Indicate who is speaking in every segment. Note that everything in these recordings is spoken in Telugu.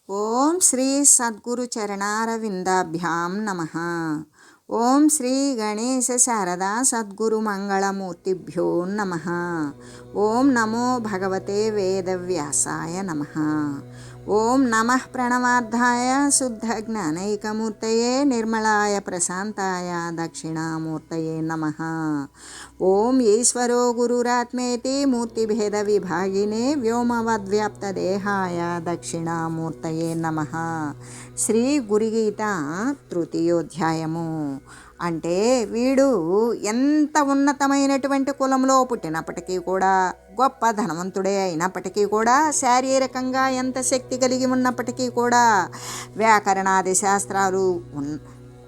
Speaker 1: ఓం శ్రీ సద్గురు చరణారవిందాభ్యాం నమః. ఓం శ్రీ గణేశ శారదా సద్గురు మంగళమూర్తిభ్యో నమః. ఓం నమో భగవతే వేదవ్యాసాయ నమః. ఓం నమః ప్రణవార్థాయ శుద్ధ జ్ఞానైకమూర్తయే నిర్మలాయ ప్రశాంతాయ దక్షిణామూర్తయే నమః. ఓం ఈశ్వరో గురురాత్మేతి మూర్తిభేద విభాగినే వ్యోమవద్వ్యాప్తదేహాయ దక్షిణామూర్తయే నమః. శ్రీ గురుగీత తృతీయోధ్యాయము. అంటే వీడు ఎంత ఉన్నతమైనటువంటి కులంలో పుట్టినప్పటికీ కూడా, గొప్ప ధనవంతుడే అయినప్పటికీ కూడా, శారీరకంగా ఎంత శక్తి కలిగి ఉన్నప్పటికీ కూడా, వ్యాకరణాది శాస్త్రాలు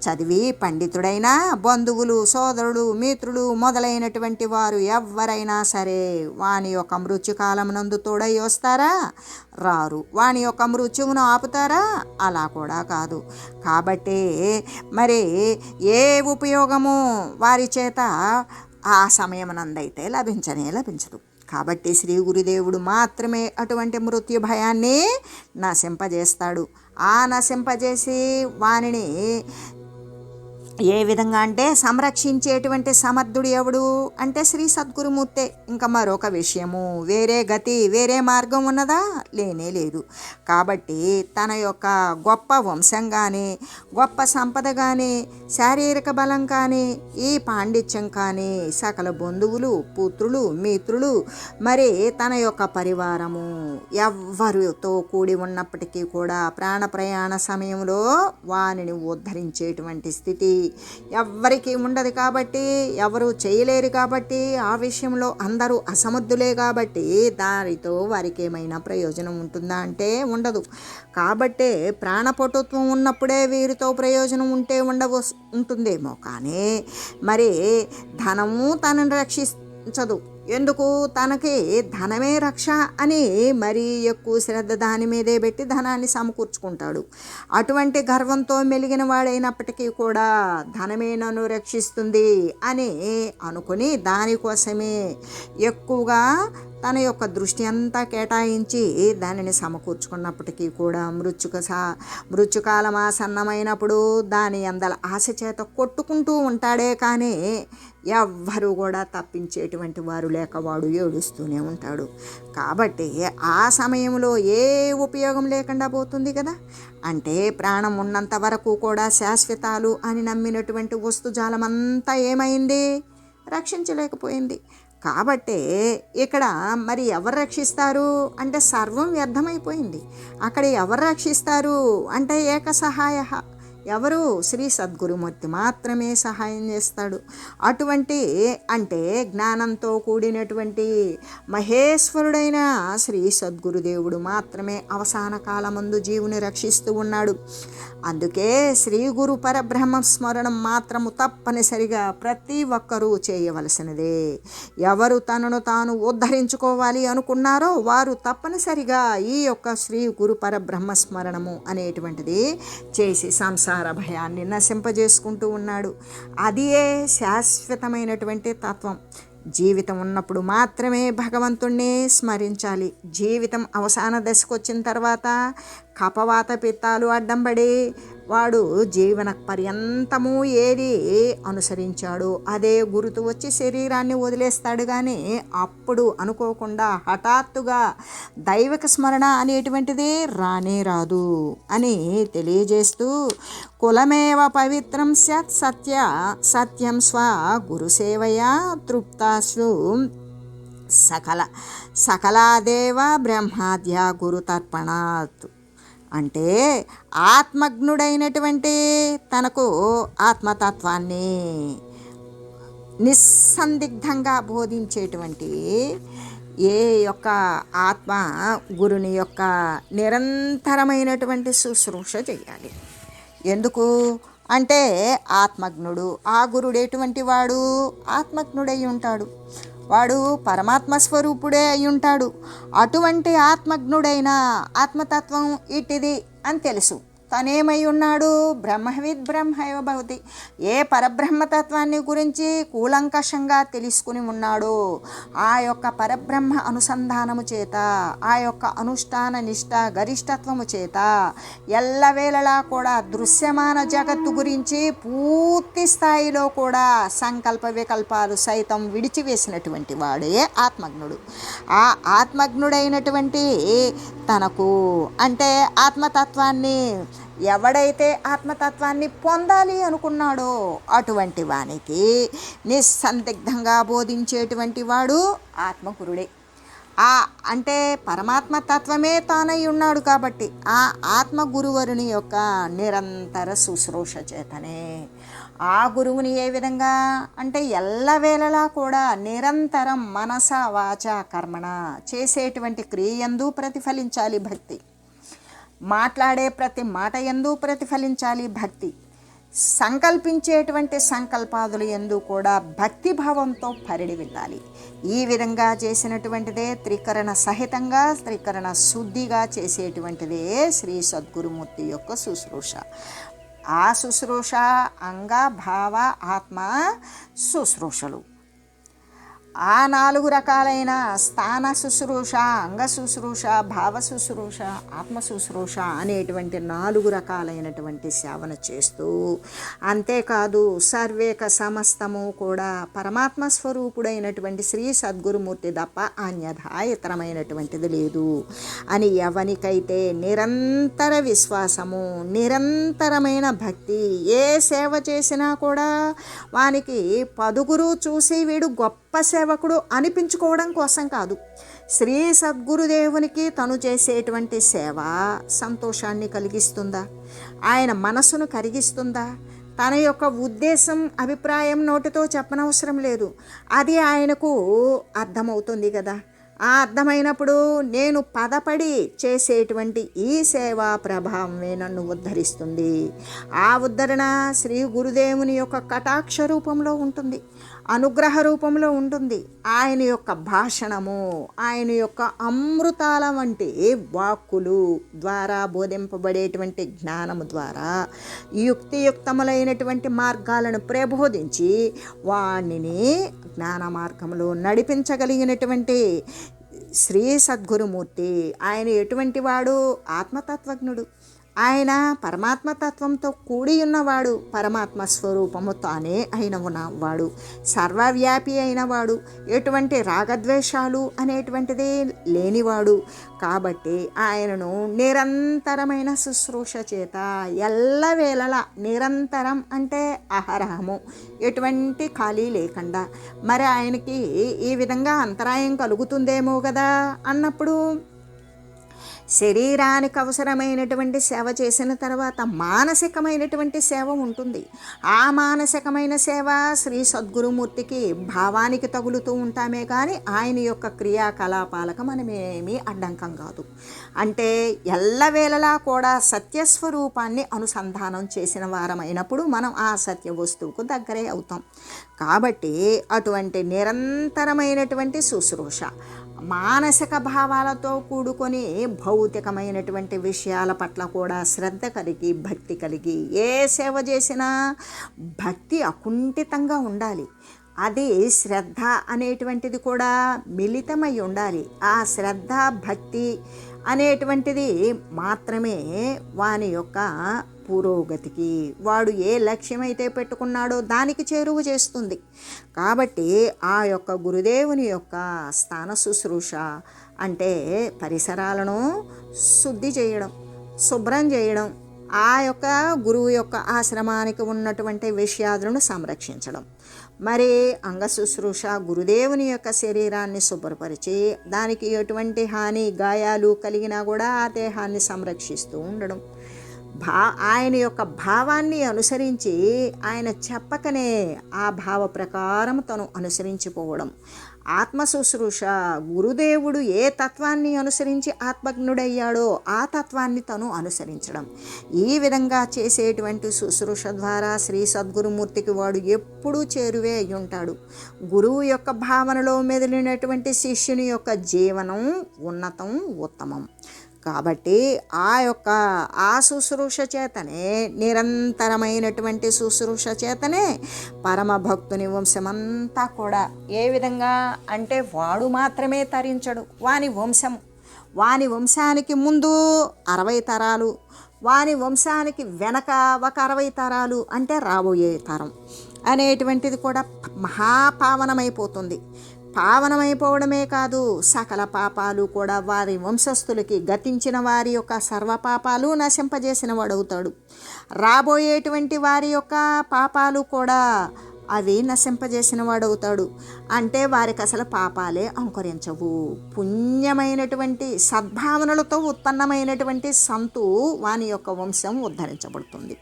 Speaker 1: చదివి పండితుడైన బంధువులు, సోదరుడు, మిత్రులు మొదలైనటువంటి వారు ఎవ్వరైనా సరే వాని యొక్క మృత్యుకాలమునందు తోడై వస్తారా? రారు. వాని యొక్క మృత్యువును ఆపుతారా? అలా కూడా కాదు. కాబట్టి మరి ఏ ఉపయోగము వారి చేత ఆ సమయమునందైతే లభించదు. కాబట్టి శ్రీ గురుదేవుడు మాత్రమే అటువంటి మృత్యు భయాన్ని నశింపజేస్తాడు. ఆ నశింపజేసి వానిని ఏ విధంగా అంటే సంరక్షించేటువంటి సమర్థుడు ఎవడు అంటే శ్రీ సద్గురుమూర్తే. ఇంకా మరొక విషయము, వేరే గతి వేరే మార్గం ఉన్నదా? లేనే లేదు. కాబట్టి తన యొక్క గొప్ప వంశం కానీ, గొప్ప సంపద కానీ, శారీరక బలం కానీ, ఈ పాండిత్యం కానీ, సకల బంధువులు, పుత్రులు, మిత్రులు, మరి తన యొక్క పరివారము ఎవ్వరితో కూడి ఉన్నప్పటికీ కూడా ప్రాణ ప్రయాణ సమయంలో వానిని ఉద్ధరించేటువంటి స్థితి ఎవ్వరికీ ఉండదు. కాబట్టి ఎవరు చేయలేరు. కాబట్టి ఆ విషయంలో అందరూ అసమర్థులే. కాబట్టి దానితో వారికి ఏమైనా ప్రయోజనం ఉంటుందా అంటే ఉండదు. కాబట్టే ప్రాణపటుత్వం ఉన్నప్పుడే వీరితో ప్రయోజనం ఉంటుందేమో. కానీ మరి ధనము తనని రక్షించదు. ఎందుకు? తనకి ధనమే రక్ష అని మరీ ఎక్కువ శ్రద్ధ దాని మీదే పెట్టి ధనాన్ని సమకూర్చుకుంటాడు. అటువంటి గర్వంతో మెలిగిన వాడైనప్పటికీ కూడా ధనమే నన్ను రక్షిస్తుంది అని అనుకుని దానికోసమే ఎక్కువగా తన యొక్క దృష్టి అంతా కేటాయించి దానిని సమకూర్చుకున్నప్పటికీ కూడా మృత్యుకాలం ఆసన్నమైనప్పుడు దాని అందల ఆశ చేత కొట్టుకుంటూ ఉంటాడే. కానీ ఎవ్వరూ కూడా తప్పించేటువంటి వారు లేక వాడు ఏడుస్తూనే ఉంటాడు. కాబట్టి ఆ సమయంలో ఏ ఉపయోగం లేకుండా పోతుంది కదా. అంటే ప్రాణం ఉన్నంత వరకు కూడా శాశ్వతాలు అని నమ్మినటువంటి వస్తుజాలం అంతా ఏమైంది? రక్షించలేకపోయింది. కాబట్టే ఇక్కడ మరి ఎవరు రక్షిస్తారు అంటే సర్వం వ్యర్థమైపోయింది. అక్కడ ఎవరు రక్షిస్తారు అంటే ఏక సహాయ, ఎవరు? శ్రీ సద్గురుమూర్తి మాత్రమే సహాయం చేస్తాడు. అటువంటి అంటే జ్ఞానంతో కూడినటువంటి మహేశ్వరుడైన శ్రీ సద్గురుదేవుడు మాత్రమే అవసాన కాలమందు జీవుని రక్షిస్తూ ఉన్నాడు. అందుకే శ్రీ గురు పరబ్రహ్మ స్మరణం మాత్రము తప్పనిసరిగా ప్రతి ఒక్కరూ చేయవలసినదే. ఎవరు తనను తాను ఉద్ధరించుకోవాలి అనుకున్నారో వారు తప్పనిసరిగా ఈ యొక్క శ్రీ గురు పరబ్రహ్మ స్మరణము అనేటువంటిది చేసి సంసార భయాన్ని నశింపజేసుకుంటూ ఉన్నాడు. అదియే శాశ్వతమైనటువంటి తత్వం. జీవితం ఉన్నప్పుడు మాత్రమే భగవంతుణ్ణి స్మరించాలి. జీవితం అవసాన దశకు వచ్చిన తర్వాత కపవాత పిత్తాలు అడ్డం పడి వాడు జీవన పర్యంతము ఏది అనుసరించాడో అదే గుర్తు వచ్చి శరీరాన్ని వదిలేస్తాడు. కానీ అప్పుడు అనుకోకుండా హఠాత్తుగా దైవిక స్మరణ అనేటువంటిది రానే రాదు అని తెలియజేస్తూ, కులమేవ పవిత్రం సత్ సత్యం స్వ గురుసేవయా తృప్తాశ్రు సకలాదేవ బ్రహ్మాద్య గురుతర్పణాత్. అంటే ఆత్మజ్ఞుడైనటువంటి తనకు ఆత్మతత్వాన్ని నిస్సందిగ్ధంగా బోధించేటువంటి ఏ యొక్క ఆత్మ గురుని యొక్క నిరంతరమైనటువంటి శుశ్రూష చేయాలి. ఎందుకు అంటే ఆత్మజ్ఞుడు. ఆ గురుడు ఎటువంటి వాడు? ఆత్మజ్ఞుడై ఉంటాడు. వాడు పరమాత్మ స్వరూపుడే అయి ఉంటాడు. అటువంటి ఆత్మజ్ఞుడైన ఆత్మతత్వం ఇటిది అని తెలుసు. తనేమై ఉన్నాడు? బ్రహ్మవిద్ బ్రహ్మైవ భవతి. ఏ పరబ్రహ్మతత్వాన్ని గురించి కూలంకషంగా తెలుసుకుని ఉన్నాడో ఆ యొక్క పరబ్రహ్మ అనుసంధానము చేత, ఆ యొక్క అనుష్ఠాన నిష్ఠ గరిష్టత్వము చేత ఎల్లవేళలా కూడా దృశ్యమాన జగత్తు గురించి పూర్తి స్థాయిలో కూడా సంకల్ప వికల్పాలు సైతం విడిచివేసినటువంటి వాడే ఆత్మజ్ఞుడు. ఆ ఆత్మజ్ఞుడైనటువంటి తనకు అంటే ఆత్మతత్వాన్ని ఎవడైతే ఆత్మతత్వాన్ని పొందాలి అనుకున్నాడో అటువంటి వానికి నిస్సందిగ్ధంగా బోధించేటువంటి వాడు ఆత్మగురుడే. అంటే పరమాత్మ తత్వమే తానై ఉన్నాడు కాబట్టి ఆ ఆత్మ గురువరుని యొక్క నిరంతర శుశ్రూష చేతనే ఆ గురువుని ఏ విధంగా అంటే ఎల్లవేళలా కూడా నిరంతరం మనస వాచ కర్మణ చేసేటువంటి క్రియయందు ప్రతిఫలించాలి భక్తి, మాట్లాడే ప్రతి మాట యందు ప్రతిఫలించాలి భక్తి, సంకల్పించేటువంటి సంకల్పాదులు యందు కూడా భక్తిభావంతో పరిడివిల్లాలి. ఈ విధంగా చేసినటువంటిదే త్రికరణ సహితంగా త్రికరణ శుద్ధిగా చేసేటువంటిదే శ్రీ సద్గురుమూర్తి యొక్క శుశ్రూష. ఆ శుశ్రూష అంగ భావ ఆత్మ శుశ్రూషలు. ఆ 4 రకాలైన స్థాన శుశ్రూష, అంగ శుశ్రూష, భావ శుశ్రూష, ఆత్మ శుశ్రూష అనేటువంటి 4 రకాలైనటువంటి సేవన చేస్తూ, అంతేకాదు సర్వేక సమస్తము కూడా పరమాత్మ స్వరూపుడైనటువంటి శ్రీ సద్గురుమూర్తి తప్ప అన్యథా ఇతరమైనటువంటిది లేదు అని ఎవనికైతే నిరంతర విశ్వాసము, నిరంతరమైన భక్తి, ఏ సేవ చేసినా కూడా వానికి పదుగురు చూసి వీడు గొప్ప సేవకుడు అనిపించుకోవడం కోసం కాదు, శ్రీ సద్గురుదేవునికి తను చేసేటువంటి సేవ సంతోషాన్ని కలిగిస్తుందా, ఆయన మనసును కరిగిస్తుందా, తన యొక్క ఉద్దేశం అభిప్రాయం నోటితో చెప్పనవసరం లేదు, అది ఆయనకు అర్థమవుతుంది కదా. ఆ అర్థమైనప్పుడు నేను పదపడి చేసేటువంటి ఈ సేవా ప్రభావమే నన్ను ఉద్ధరిస్తుంది. ఆ ఉద్ధరణ శ్రీ గురుదేవుని యొక్క కటాక్ష రూపంలో ఉంటుంది, అనుగ్రహ రూపంలో ఉంటుంది. ఆయన యొక్క భాషణము, ఆయన యొక్క అమృతాల వంటి వాక్కులు ద్వారా బోధింపబడేటువంటి జ్ఞానము ద్వారా యుక్తియుక్తములైనటువంటి మార్గాలను ప్రబోధించి వాణిని జ్ఞాన మార్గంలో నడిపించగలిగినటువంటి శ్రీ సద్గురుమూర్తి ఆయన ఎటువంటి వాడు? ఆత్మతత్వజ్ఞుడు. ఆయన పరమాత్మతత్వంతో కూడి ఉన్నవాడు, పరమాత్మ స్వరూపము తానే అయిన ఉన్నవాడు, సర్వవ్యాపి అయినవాడు, ఎటువంటి రాగద్వేషాలు అనేటువంటిది లేనివాడు. కాబట్టి ఆయనను నిరంతరమైన శుశ్రూష చేత ఎల్లవేళలా, నిరంతరం అంటే అహరహము, ఎటువంటి ఖాళీ లేకుండా, మరి ఆయనకి ఈ విధంగా అంతరాయం కలుగుతుందేమో కదా అన్నప్పుడు శరీరానికి అవసరమైనటువంటి సేవ చేసిన తర్వాత మానసికమైనటువంటి సేవ ఉంటుంది. ఆ మానసికమైన సేవ శ్రీ సద్గురుమూర్తికి భావానికి తగులుతూ ఉంటామే కానీ ఆయన యొక్క క్రియాకలాపాలకు మనమేమీ అడ్డంకం కాదు. అంటే ఎల్లవేళలా కూడా సత్యస్వరూపాన్ని అనుసంధానం చేసిన వారమైనప్పుడు మనం ఆ సత్య వస్తువుకు దగ్గరే అవుతాం. కాబట్టి అటువంటి నిరంతరమైనటువంటి శుశ్రూష, మానసిక భావాలతో కూడుకొని భౌతికమైనటువంటి విషయాల పట్ల కూడా శ్రద్ధ కలిగి భక్తి కలిగి ఏ సేవ చేసినా భక్తి అకుంఠితంగా ఉండాలి. అది శ్రద్ధ అనేటువంటిది కూడా మిళితమై ఉండాలి. ఆ శ్రద్ధ భక్తి అనేటువంటిది మాత్రమే వాని యొక్క పురోగతికి, వాడు ఏ లక్ష్యమైతే పెట్టుకున్నాడో దానికి చేరువ చేస్తుంది. కాబట్టి ఆ యొక్క గురుదేవుని యొక్క స్థాన శుశ్రూష అంటే పరిసరాలను శుద్ధి చేయడం, శుభ్రం చేయడం, ఆ యొక్క గురువు యొక్క ఆశ్రమానికి ఉన్నటువంటి విషయాలను సంరక్షించడం. మరి అంగ శుశ్రూష గురుదేవుని యొక్క శరీరాన్ని శుభ్రపరిచి దానికి ఎటువంటి హాని గాయాలు కలిగినా కూడా ఆ దేహాన్ని సంరక్షిస్తూ ఉండడం. ఆయన యొక్క భావాన్ని అనుసరించి ఆయన చెప్పకనే ఆ భావ ప్రకారం తను అనుసరించిపోవడం. ఆత్మ శుశ్రూష గురుదేవుడు ఏ తత్వాన్ని అనుసరించి ఆత్మజ్ఞుడయ్యాడో ఆ తత్వాన్ని తను అనుసరించడం. ఈ విధంగా చేసేటువంటి శుశ్రూష ద్వారా శ్రీ సద్గురుమూర్తికి వాడు ఎప్పుడూ చేరువే అయి ఉంటాడు. గురువు యొక్క భావనలో మెదిలినటువంటి శిష్యుని యొక్క జీవనం ఉన్నతం, ఉత్తమం. కాబట్టి ఆ శుశ్రూష చేతనే, నిరంతరమైనటువంటి శుశ్రూష చేతనే పరమ భక్తుని వంశమంతా కూడా ఏ విధంగా అంటే వాడు మాత్రమే తరించడు, వాని వంశానికి ముందు 60 తరాలు, వాని వంశానికి వెనక ఒక 60 తరాలు, అంటే రాబోయే తరం అనేటువంటిది కూడా మహాపావనమైపోతుంది. పావనమైపోవడమే కాదు, సకల పాపాలు కూడా వారి వంశస్థులకి, గతించిన వారి యొక్క సర్వ పాపాలు నశింపజేసిన వాడవుతాడు. రాబోయేటువంటి వారి యొక్క పాపాలు కూడా అవి నశింపజేసిన వాడవుతాడు. అంటే వారికి అసలు పాపాలే అంకురించవు. పుణ్యమైనటువంటి సద్భావనలతో ఉత్పన్నమైనటువంటి సంతు వాని యొక్క వంశం ఉద్ధరించబడుతుంది.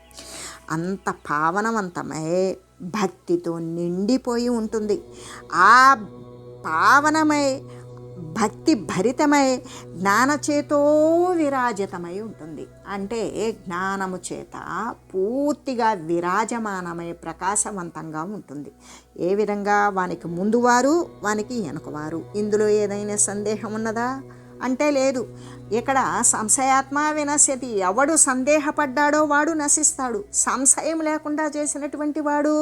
Speaker 1: అంత పావనవంతమై భక్తితో నిండిపోయి ఉంటుంది. ఆ పావనమై భక్తి భరితమై జ్ఞానచేతో విరాజితమై ఉంటుంది. అంటే జ్ఞానము చేత పూర్తిగా విరాజమానమై ప్రకాశవంతంగా ఉంటుంది. ఏ విధంగా వానికి ముందువారు, వానికి వెనుకవారు. ఇందులో ఏదైనా సందేహం ఉన్నదా అంటే లేదు. ఇక్కడ సంశయాత్మ వినశ్యతి. ఎవడు సందేహపడ్డాడో వాడు నశిస్తాడు. సంశయం లేకుండా చేసినటువంటి వాడు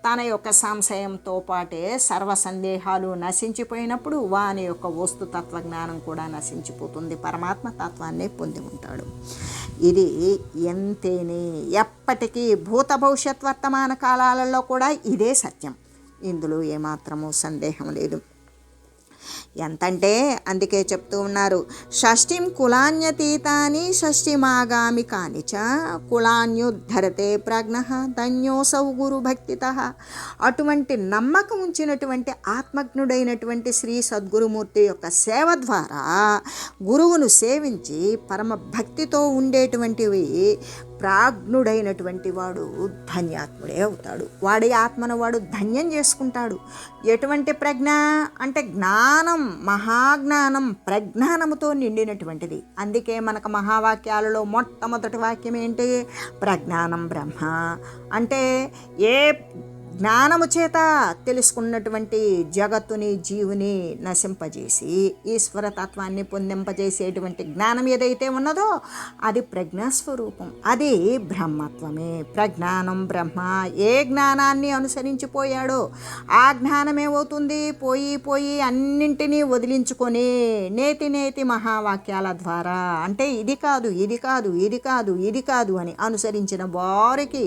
Speaker 1: తన యొక్క సంశయంతో పాటే సర్వ సందేహాలు నశించిపోయినప్పుడు వాని యొక్క వస్తుతత్వ జ్ఞానం కూడా నశించిపోతుంది. పరమాత్మ తత్వాన్ని పొంది ఉంటాడు. ఇది ఎంతేనే ఎప్పటికీ భూత భవిష్యత్ వర్తమాన కాలాలలో కూడా ఇదే సత్యం. ఇందులో ఏమాత్రము సందేహం లేదు. ఎంతంటే అందుకే చెప్తూ ఉన్నారు, షష్ఠిం కులాన్యతీతాని షష్ఠిమాగామి కానిచ కులాన్యుద్ధరతే ప్రజ్ఞ ధన్యోసౌ గురు భక్తితః. అటువంటి నమ్మకం ఉంచినటువంటి ఆత్మజ్ఞుడైనటువంటి శ్రీ సద్గురుమూర్తి యొక్క సేవ ద్వారా గురువును సేవించి పరమ భక్తితో ఉండేటువంటివి ప్రాజ్ఞుడైనటువంటి వాడు ధన్యాత్ముడే అవుతాడు. వాడి ఆత్మను వాడు ధన్యం చేసుకుంటాడు. ఎటువంటి ప్రజ్ఞ అంటే జ్ఞానం, మహాజ్ఞానం, ప్రజ్ఞానముతో నిండినటువంటిది. అందుకే మనకు మహావాక్యాలలో మొట్టమొదటి వాక్యం ఏంటి? ప్రజ్ఞానం బ్రహ్మ. అంటే ఏ జ్ఞానము చేత తెలుసుకున్నటువంటి జగత్తుని, జీవుని నశింపజేసి ఈశ్వరతత్వాన్ని పొందింపజేసేటువంటి జ్ఞానం ఏదైతే ఉన్నదో అది ప్రజ్ఞాస్వరూపం, అది బ్రహ్మత్వమే. ప్రజ్ఞానం బ్రహ్మ. ఏ జ్ఞానాన్ని అనుసరించిపోయాడో ఆ జ్ఞానం ఏమవుతుంది? పోయి అన్నింటినీ వదిలించుకొని నేతి మహావాక్యాల ద్వారా, అంటే ఇది కాదు, ఇది కాదు, ఇది కాదు, ఇది కాదు అని అనుసరించిన వారికి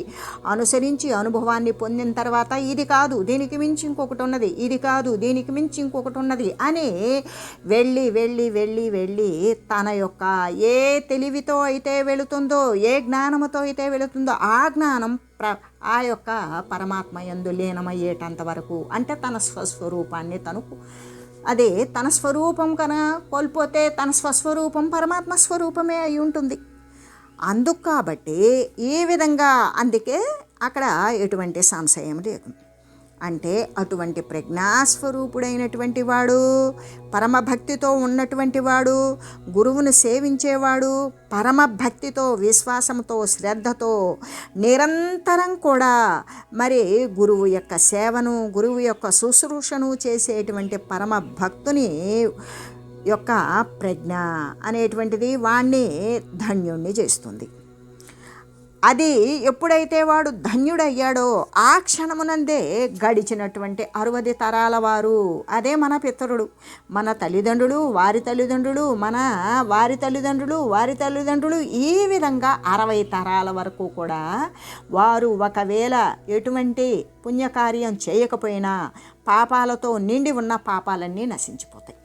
Speaker 1: అనుసరించి అనుభవాన్ని పొందిన తర్వాత ఇది కాదు, దీనికి మించి ఇంకొకటి ఉన్నది, ఇది కాదు, దీనికి మించి ఇంకొకటి ఉన్నది అని వెళ్ళి వెళ్ళి వెళ్ళి వెళ్ళి తన యొక్క ఏ తెలివితో అయితే వెళుతుందో, ఏ జ్ఞానముతో అయితే వెళుతుందో ఆ జ్ఞానం ఆ యొక్క పరమాత్మ యందు లీనమయ్యేటంత వరకు, అంటే తన స్వస్వరూపాన్ని అదే తన స్వరూపం కోల్పోతే తన స్వస్వరూపం పరమాత్మ స్వరూపమే అయి ఉంటుంది. అందుకు కాబట్టి ఈ విధంగా అందుకే అక్కడ ఎటువంటి సంశయం లేదు. అంటే అటువంటి ప్రజ్ఞాస్వరూపుడైనటువంటి వాడు, పరమభక్తితో ఉన్నటువంటి వాడు, గురువును సేవించేవాడు, పరమభక్తితో, విశ్వాసంతో, శ్రద్ధతో నిరంతరం కూడా మరి గురువు యొక్క సేవను, గురువు యొక్క శుశ్రూషను చేసేటువంటి పరమ భక్తుని యొక్క ప్రజ్ఞ అనేటువంటిది వాణ్ణి ధన్యుణ్ణి చేస్తుంది. అది ఎప్పుడైతే వాడు ధన్యుడయ్యాడో ఆ క్షణమునందే గడిచినటువంటి 60 తరాల వారు, అదే మన పితరుడు, మన తల్లిదండ్రులు, వారి తల్లిదండ్రులు, వారి తల్లిదండ్రులు, వారి తల్లిదండ్రులు, ఈ విధంగా 60 తరాల వరకు కూడా వారు ఒకవేళ ఎటువంటి పుణ్యకార్యం చేయకపోయినా పాపాలతో నిండి ఉన్న పాపాలన్నీ నశించిపోతాయి.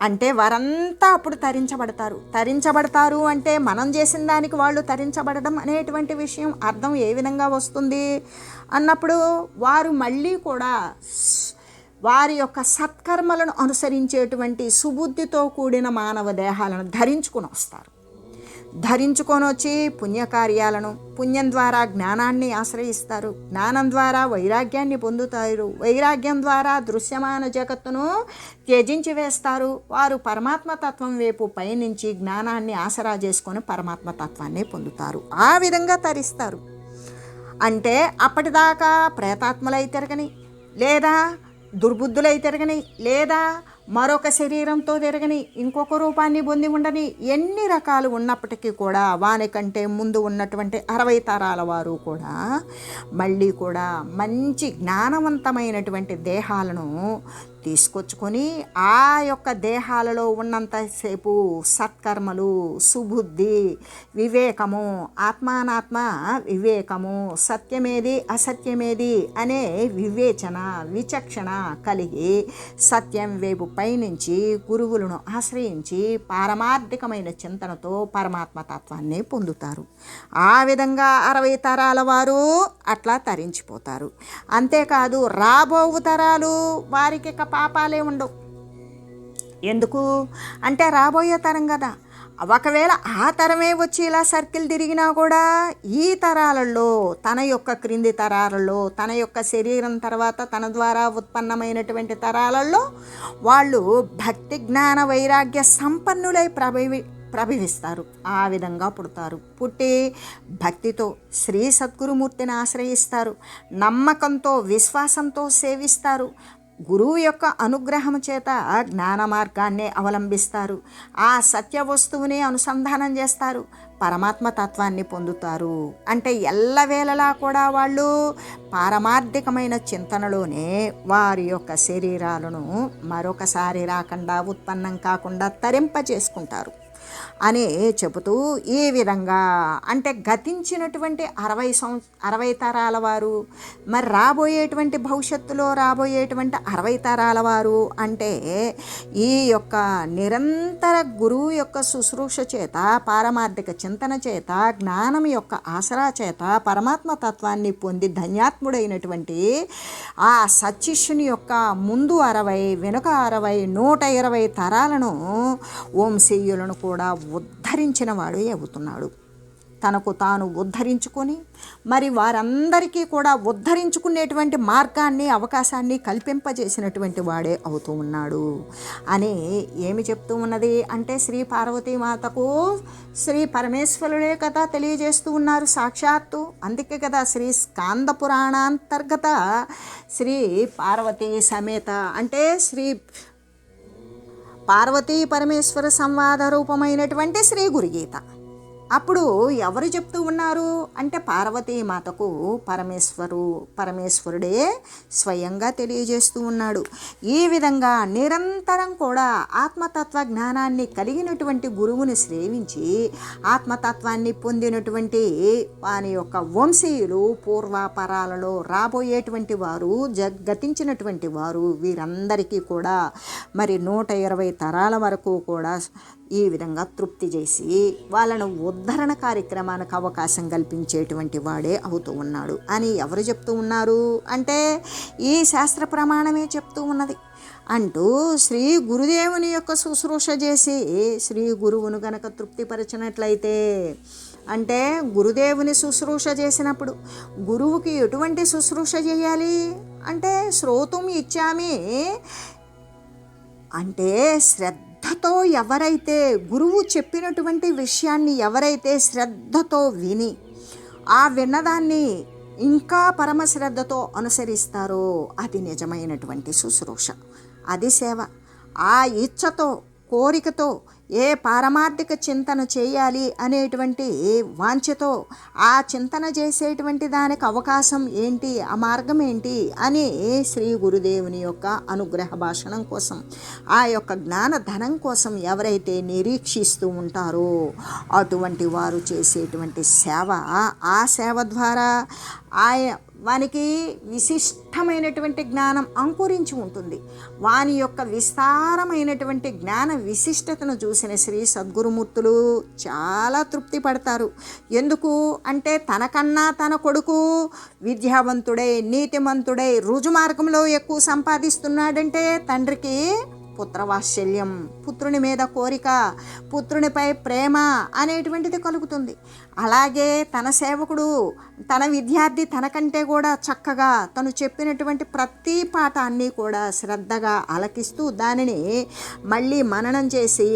Speaker 1: అంటే వారంతా అప్పుడు తరించబడతారు అంటే మనం చేసిన దానికి వాళ్ళు తరించబడడం అనేటువంటి విషయం అర్థం ఏ విధంగా వస్తుంది అన్నప్పుడు వారు మళ్ళీ కూడా వారి యొక్క సత్కర్మలను అనుసరించేటువంటి సుబుద్ధితో కూడిన మానవ దేహాలను ధరించుకొని వచ్చి పుణ్యకార్యాలను, పుణ్యం ద్వారా జ్ఞానాన్ని ఆశ్రయిస్తారు, జ్ఞానం ద్వారా వైరాగ్యాన్ని పొందుతారు, వైరాగ్యం ద్వారా దృశ్యమాన జగత్తును త్యజించి వేస్తారు. వారు పరమాత్మతత్వం వైపు పయనించి జ్ఞానాన్ని ఆసరా చేసుకొని పరమాత్మతత్వాన్ని పొందుతారు. ఆ విధంగా తరిస్తారు. అంటే అప్పటిదాకా ప్రేతాత్మలై తిరగని, లేదా దుర్బుద్ధులై తిరగని, లేదా మరొక శరీరంతో తిరగని, ఇంకొక రూపాన్ని పొంది ఉండని, ఎన్ని రకాలు ఉన్నప్పటికీ కూడా వానికంటే ముందు ఉన్నటువంటి 60 తరాల వారు కూడా మళ్ళీ కూడా మంచి జ్ఞానవంతమైనటువంటి దేహాలను తీసుకొచ్చుకొని ఆ యొక్క దేహాలలో ఉన్నంతసేపు సత్కర్మలు, సుబుద్ధి, వివేకము, ఆత్మానాత్మ వివేకము, సత్యమేది అసత్యమేది అనే వివేచన, విచక్షణ కలిగి సత్యం వైపు పయనించి గురువులను ఆశ్రయించి పారమార్థికమైన చింతనతో పరమాత్మతత్వాన్ని పొందుతారు. ఆ విధంగా 60 తరాల వారు అట్లా తరించిపోతారు. అంతేకాదు రాబోవు తరాలు వారికి పాపాలే ఉండవు. ఎందుకు అంటే రాబోయే తరం కదా. ఒకవేళ ఆ తరమే వచ్చి ఇలా సర్కిల్ తిరిగినా కూడా ఈ తరాలలో, తన యొక్క క్రింది తరాలలో, తన యొక్క శరీరం తర్వాత తన ద్వారా ఉత్పన్నమైనటువంటి తరాలలో వాళ్ళు భక్తి జ్ఞాన వైరాగ్య సంపన్నులై ప్రభవిస్తారు. ఆ విధంగా పుడతారు. పుట్టి భక్తితో శ్రీ సద్గురుమూర్తిని ఆశ్రయిస్తారు. నమ్మకంతో విశ్వాసంతో సేవిస్తారు. గురువు యొక్క అనుగ్రహం చేత జ్ఞాన మార్గాన్ని అవలంబిస్తారు. ఆ సత్య వస్తువుని అనుసంధానం చేస్తారు. పరమాత్మ తత్వాన్ని పొందుతారు. అంటే ఎల్లవేళలా కూడా వాళ్ళు పారమార్థికమైన చింతనలోనే వారి యొక్క శరీరాలను మరొకసారి రాకుండా, ఉత్పన్నం కాకుండా తరింపచేసుకుంటారు అని చెబుతూ ఈ విధంగా అంటే గతించినటువంటి 60 తరాల వారు, మరి రాబోయేటువంటి భవిష్యత్తులో రాబోయేటువంటి 60 తరాల వారు అంటే ఈ యొక్క నిరంతర గురువు యొక్క శుశ్రూష చేత, పారమార్థిక చింతన చేత, జ్ఞానం యొక్క ఆసరా చేత పరమాత్మ తత్వాన్ని పొంది ధన్యాత్ముడైనటువంటి ఆ సచ్చిష్యుని యొక్క ముందు 60, వెనుక 60, 120 తరాలను వంశీయులను కూడా ఉద్ధరించిన వాడు అవుతున్నాడు. తనకు తాను ఉద్ధరించుకొని మరి వారందరికీ కూడా ఉద్ధరించుకునేటువంటి మార్గాన్ని, అవకాశాన్ని కల్పింపజేసినటువంటి వాడే అవుతూ ఉన్నాడు అని ఏమి చెప్తూ ఉన్నది అంటే శ్రీ పార్వతీమాతకు శ్రీ పరమేశ్వరుడే కదా తెలియజేస్తూ ఉన్నారు సాక్షాత్తు. అందుకే కదా శ్రీ స్కాంద పురాణాంతర్గత శ్రీ పార్వతీ సమేత అంటే శ్రీ పార్వతీ పరమేశ్వర సంవాద రూపమైనటువంటి శ్రీ గురుగీత. అప్పుడు ఎవరు చెప్తూ ఉన్నారు అంటే పార్వతీమాతకు పరమేశ్వరుడే స్వయంగా తెలియజేస్తూ ఉన్నాడు. ఈ విధంగా నిరంతరం కూడా ఆత్మతత్వ జ్ఞానాన్ని కలిగినటువంటి గురువుని సేవించి ఆత్మతత్వాన్ని పొందినటువంటి వాని యొక్క వంశీయులు, పూర్వాపరాలలో రాబోయేటువంటి వారు, గతించినటువంటి వారు, వీరందరికీ కూడా మరి 120 తరాల వరకు కూడా ఈ విధంగా తృప్తి చేసి వాళ్ళను ఉద్ధరణ కార్యక్రమానికి అవకాశం కల్పించేటువంటి వాడే అవుతూ ఉన్నాడు అని ఎవరు చెప్తూ ఉన్నారు అంటే ఈ శాస్త్ర ప్రమాణమే చెప్తూ ఉన్నది. అంటూ శ్రీ గురుదేవుని యొక్క శుశ్రూష చేసి శ్రీ గురువును గనక తృప్తిపరచినట్లయితే అంటే గురుదేవుని శుశ్రూష చేసినప్పుడు గురువుకి ఎటువంటి శుశ్రూష చేయాలి అంటే శ్రోతుం ఇచ్చామి అంటే శ్రద్ధతో ఎవరైతే గురువు చెప్పినటువంటి విషయాన్ని ఎవరైతే శ్రద్ధతో విని ఆ విన్నదాన్ని ఇంకా పరమశ్రద్ధతో అనుసరిస్తారో అది నిజమైనటువంటి శుశ్రూష, అది సేవ. ఆ ఇచ్ఛతో, కోరికతో ఏ పారమార్థిక చింతన చేయాలి అనేటువంటి వాంఛతో ఆ చింతన చేసేటువంటి దానికి అవకాశం ఏంటి, ఆ మార్గం ఏంటి అని శ్రీ గురుదేవుని యొక్క అనుగ్రహ భాషణం కోసం, ఆ యొక్క జ్ఞాన ధనం కోసం ఎవరైతే నిరీక్షిస్తూ ఉంటారో అటువంటి వారు చేసేటువంటి సేవ, ఆ సేవ ద్వారా వానికి విశిష్టమైనటువంటి జ్ఞానం అంకురించి ఉంటుంది. వాని యొక్క విస్తారమైనటువంటి జ్ఞాన విశిష్టతను చూసిన శ్రీ సద్గురుమూర్తులు చాలా తృప్తి పడతారు. ఎందుకు అంటే తనకన్నా తన కొడుకు విద్యావంతుడై, నీతిమంతుడై, రుజుమార్గంలో ఎక్కువ సంపాదిస్తున్నాడంటే తండ్రికి పుత్రవాత్సల్యం, పుత్రుని మీద కోరిక, పుత్రునిపై ప్రేమ అనేటువంటిది కలుగుతుంది. అలాగే తన సేవకుడు, తన విద్యార్థి తనకంటే కూడా చక్కగా తను చెప్పినటువంటి ప్రతి పాఠాన్ని కూడా శ్రద్ధగా ఆలకిస్తూ దానిని మళ్ళీ మననం చేసి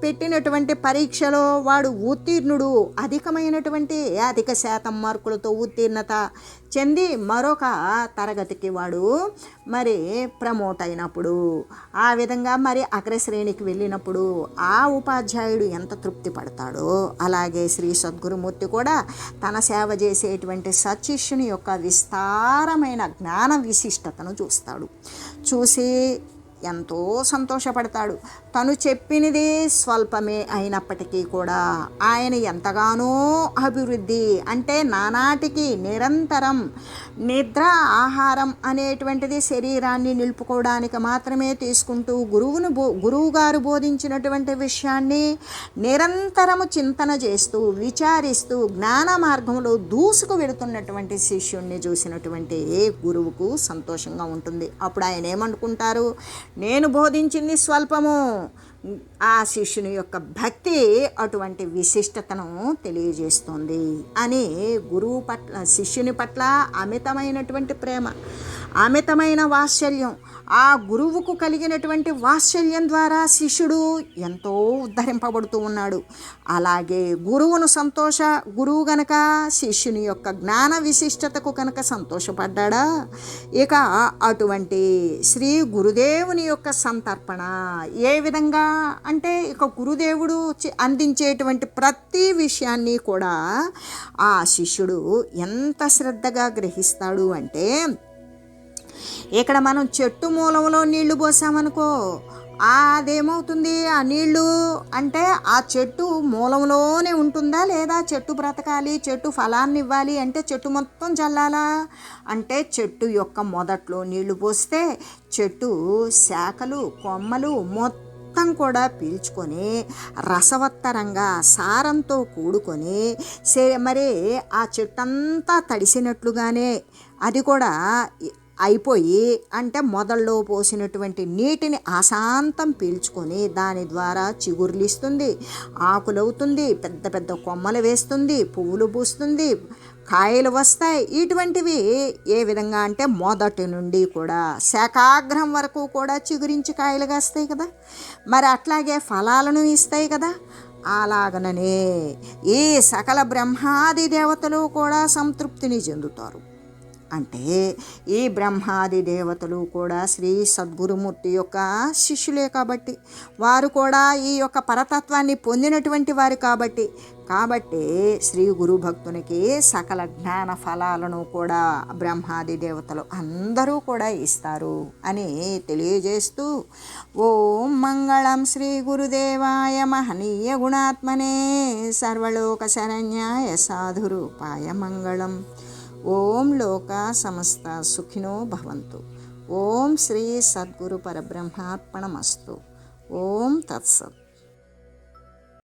Speaker 1: పెట్టినటువంటి పరీక్షలో వాడు ఉత్తీర్ణుడు, అధిక శాతం మార్కులతో ఉత్తీర్ణత చెంది మరొక తరగతికి వాడు మరి ప్రమోట్ అయినప్పుడు, ఆ విధంగా మరి అగ్రశ్రేణికి వెళ్ళినప్పుడు ఆ ఉపాధ్యాయుడు ఎంత తృప్తి పడతాడో, అలాగే శ్రీ సద్గురుమూర్తి కూడా తన సేవ చేసేటువంటి సత్శిష్యుని యొక్క విస్తారమైన జ్ఞాన విశిష్టతను చూసి ఎంతో సంతోషపడతాడు. తను చెప్పినది స్వల్పమే అయినప్పటికీ కూడా ఆయన ఎంతగానో అభివృద్ధి, అంటే నానాటికి నిరంతరం నిద్ర ఆహారం అనేటువంటిది శరీరాన్ని నిలుపుకోవడానికి మాత్రమే తీసుకుంటూ గురువుగారు బోధించినటువంటి విషయాన్ని నిరంతరము చింతన చేస్తూ విచారిస్తూ జ్ఞాన మార్గంలో దూసుకు వెళుతున్నటువంటి శిష్యుణ్ణి చూసినటువంటి ఏ గురువుకు సంతోషంగా ఉంటుంది. అప్పుడు ఆయన ఏమనుకుంటారు, నేను బోధించింది స్వల్పము, ఆ శిష్యుని యొక్క భక్తి అటువంటి విశిష్టతను తెలియజేస్తుంది అని గురువు పట్ల శిష్యుని పట్ల అమితమైనటువంటి ప్రేమ, అమితమైన వాత్సల్యం, ఆ గురువుకు కలిగినటువంటి వాత్సల్యం ద్వారా శిష్యుడు ఎంతో ఉద్ధరింపబడుతూ ఉన్నాడు. అలాగే గురువు గనక శిష్యుని యొక్క జ్ఞాన విశిష్టతకు కనుక సంతోషపడ్డా, ఇక అటువంటి శ్రీ గురుదేవుని యొక్క సంతర్పణ ఏ విధంగా అంటే, ఇక గురుదేవుడు అందించేటువంటి ప్రతి విషయాన్ని కూడా ఆ శిష్యుడు ఎంత శ్రద్ధగా గ్రహిస్తాడు అంటే, ఇక్కడ మనం చెట్టు మూలంలో నీళ్లు పోసామనుకో, అదేమవుతుంది, ఆ నీళ్లు అంటే ఆ చెట్టు మూలంలోనే ఉంటుందా, లేదా చెట్టు బ్రతకాలి, చెట్టు ఫలాన్ని ఇవ్వాలి అంటే చెట్టు మొత్తం చల్లాలా అంటే, చెట్టు యొక్క మొదట్లో నీళ్లు పోస్తే చెట్టు శాఖలు కొమ్మలు మొత్తం కూడా పీల్చుకొని రసవత్తరంగా సారంతో కూడుకొని మరి ఆ చెట్టంతా తడిసినట్లుగానే అది కూడా అయిపోయి, అంటే మొదల్లో పోసినటువంటి నీటిని అశాంతం పీల్చుకొని దాని ద్వారా చిగుర్లిస్తుంది, ఆకులవుతుంది, పెద్ద పెద్ద కొమ్మలు వేస్తుంది, పువ్వులు పూస్తుంది, కాయలు వస్తాయి. ఇటువంటివి ఏ విధంగా అంటే మొదటి నుండి కూడా శాఖాగ్రం వరకు కూడా చిగురించి కాయలు కాస్తాయి కదా, మరి అట్లాగే ఫలాలను ఇస్తాయి కదా. అలాగననే ఈ సకల బ్రహ్మాది దేవతలు కూడా సంతృప్తిని చెందుతారు. అంటే ఈ బ్రహ్మాది దేవతలు కూడా శ్రీ సద్గురుమూర్తి యొక్క శిష్యులే కాబట్టి, వారు కూడా ఈ యొక్క పరతత్వాన్ని పొందినటువంటి వారు కాబట్టి శ్రీ గురు భక్తునికి సకల జ్ఞాన ఫలాలను కూడా బ్రహ్మాది దేవతలు అందరూ కూడా ఇస్తారు అని తెలియజేస్తూ, ఓం మంగళం శ్రీ గురుదేవాయ మహనీయ గుణాత్మనే సర్వలోక శరణ్యాయ సాధురూపాయ మంగళం. ఓం లోకా సమస్త సుఖినో భవంతు. ఓం శ్రీ సద్గురు పరబ్రహ్మార్పణమస్తు. ఓం తత్సత్.